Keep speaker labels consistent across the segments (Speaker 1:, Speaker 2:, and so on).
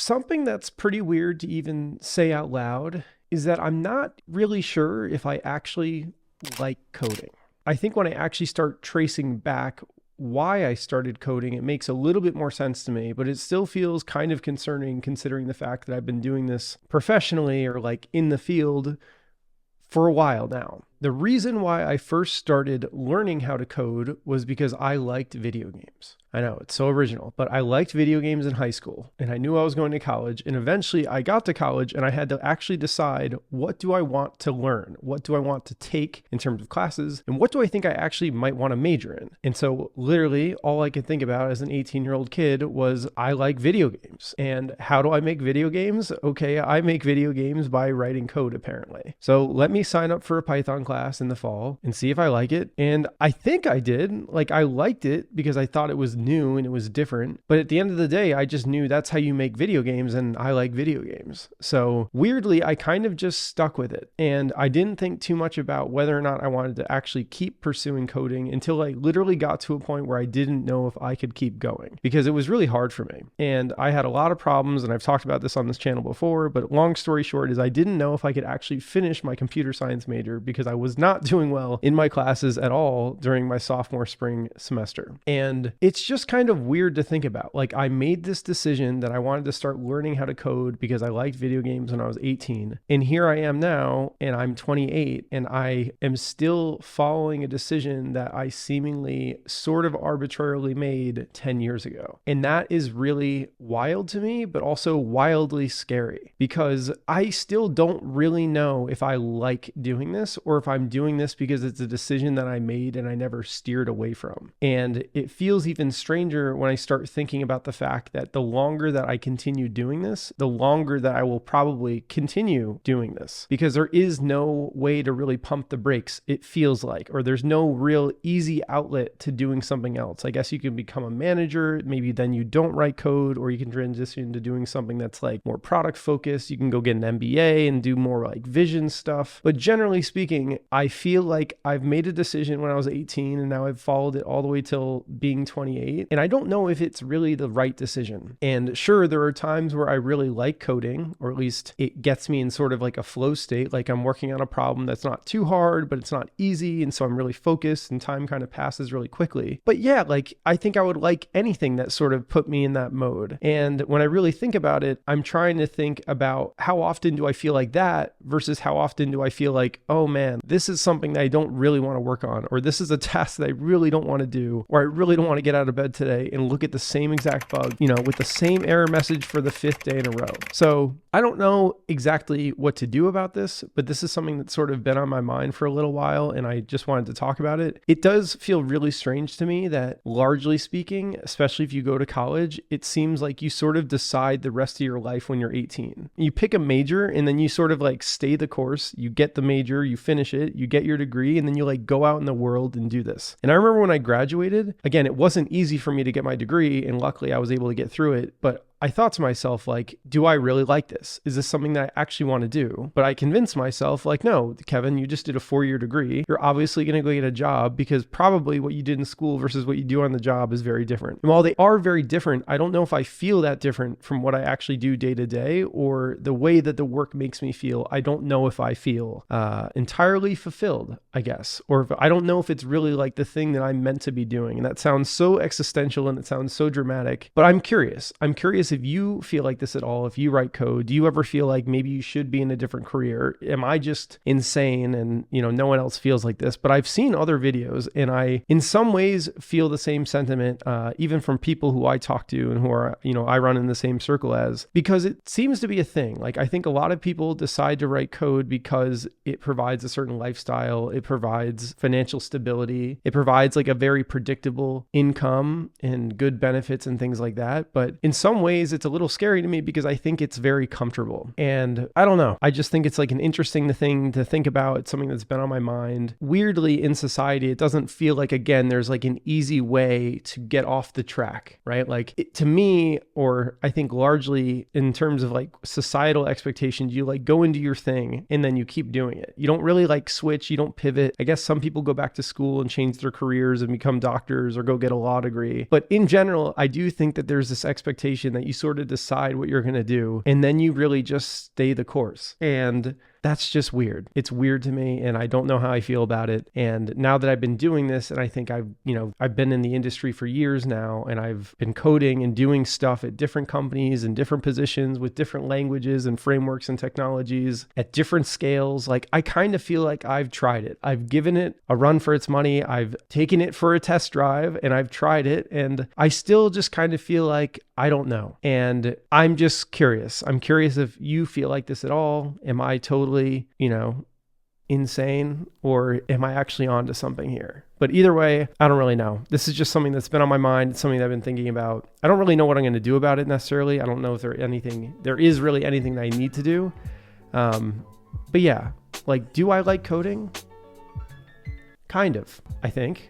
Speaker 1: something that's pretty weird to even say out loud is that I'm not really sure if I actually like coding. I think when I actually start tracing back why I started coding, it makes a little bit more sense to me, but it still feels kind of concerning considering the fact that I've been doing this professionally or like in the field for a while now. The reason why I first started learning how to code was because I liked video games. I know it's so original, but I liked video games in high school and I knew I was going to college, and eventually I got to college and I had to actually decide, what do I want to learn? What do I want to take in terms of classes? And what do I think I actually might want to major in? And so literally all I could think about as an 18-year-old kid was, I like video games. And how do I make video games? Okay, I make video games by writing code apparently. So let me sign up for a Python class in the fall and see if I like it. And I think I did. Like, I liked it because I thought it was new and it was different. But at the end of the day, I just knew that's how you make video games, and I like video games. So weirdly, I kind of just stuck with it. And I didn't think too much about whether or not I wanted to actually keep pursuing coding until I literally got to a point where I didn't know if I could keep going, because it was really hard for me. And I had a lot of problems, and I've talked about this on this channel before, but long story short is I didn't know if I could actually finish my computer science major because I was not doing well in my classes at all during my sophomore spring semester. And it's just kind of weird to think about. Like, I made this decision that I wanted to start learning how to code because I liked video games when I was 18. And here I am now, and I'm 28, and I am still following a decision that I seemingly sort of arbitrarily made 10 years ago. And that is really wild to me, but also wildly scary, because I still don't really know if I like doing this or if I'm doing this because it's a decision that I made and I never steered away from. And it feels even stranger when I start thinking about the fact that the longer that I continue doing this, the longer that I will probably continue doing this, because there is no way to really pump the brakes, it feels like, or there's no real easy outlet to doing something else. I guess you can become a manager, maybe then you don't write code, or you can transition into doing something that's like more product focused. You can go get an MBA and do more like vision stuff. But generally speaking, I feel like I've made a decision when I was 18 and now I've followed it all the way till being 28. And I don't know if it's really the right decision. And sure, there are times where I really like coding, or at least it gets me in sort of like a flow state. Like, I'm working on a problem that's not too hard, but it's not easy. And so I'm really focused and time kind of passes really quickly. But yeah, like, I think I would like anything that sort of put me in that mode. And when I really think about it, I'm trying to think about how often do I feel like that versus how often do I feel like, oh man, this is something that I don't really want to work on, or this is a task that I really don't want to do, or I really don't want to get out of bed today and look at the same exact bug, with the same error message for the 5th day in a row. So I don't know exactly what to do about this, but this is something that's sort of been on my mind for a little while, and I just wanted to talk about it. It does feel really strange to me that, largely speaking, especially if you go to college, it seems like you sort of decide the rest of your life when you're 18. You pick a major and then you sort of like stay the course, you get the major, you finish it, you get your degree, and then you like go out in the world and do this. And I remember when I graduated, again, it wasn't easy for me to get my degree, and luckily I was able to get through it, but I thought to myself, like, do I really like this? Is this something that I actually want to do? But I convinced myself, like, no, Kevin, you just did a 4-year degree. You're obviously going to go get a job, because probably what you did in school versus what you do on the job is very different. And while they are very different, I don't know if I feel that different from what I actually do day to day, or the way that the work makes me feel. I don't know if I feel entirely fulfilled, I guess, or if, I don't know if it's really like the thing that I'm meant to be doing. And that sounds so existential and it sounds so dramatic, but I'm curious. I'm curious if you feel like this at all. If you write code, do you ever feel like maybe you should be in a different career? Am I just insane and no one else feels like this? But I've seen other videos, and I in some ways feel the same sentiment, even from people who I talk to and who are I run in the same circle as, because it seems to be a thing. Like, I think a lot of people decide to write code because it provides a certain lifestyle, it provides financial stability, it provides like a very predictable income and good benefits and things like that. But in some ways it's a little scary to me because I think it's very comfortable. And I don't know. I just think it's like an interesting thing to think about. It's something that's been on my mind. Weirdly, in society, it doesn't feel like, again, there's like an easy way to get off the track, right? Like, to me, or I think largely in terms of like societal expectations, you like go into your thing and then you keep doing it. You don't really like switch. You don't pivot. I guess some people go back to school and change their careers and become doctors or go get a law degree. But in general, I do think that there's this expectation that you You sort of decide what you're going to do, and then you really just stay the course. And that's just weird. It's weird to me, and I don't know how I feel about it. And now that I've been doing this, and I think I've been in the industry for years now, and I've been coding and doing stuff at different companies and different positions with different languages and frameworks and technologies at different scales. Like, I kind of feel like I've tried it. I've given it a run for its money. I've taken it for a test drive, and I've tried it, and I still just kind of feel like I don't know. And I'm just curious. I'm curious if you feel like this at all. Am I totally, insane, or am I actually onto something here? But either way, I don't really know. This is just something that's been on my mind. It's something that I've been thinking about. I don't really know what I'm going to do about it necessarily. I don't know if there is really anything that I need to do. But yeah, like, do I like coding? Kind of, I think.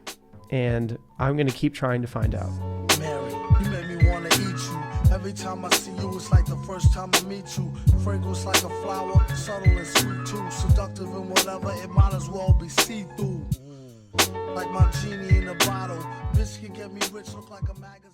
Speaker 1: And I'm going to keep trying to find out.
Speaker 2: Mary, you made me want to eat you. Every time I see you, it's like the first time I meet you. Fragrance like a flower, subtle and sweet too. Seductive and whatever, it might as well be see-through. Like my genie in a bottle. Bitch can get me rich, look like a magazine.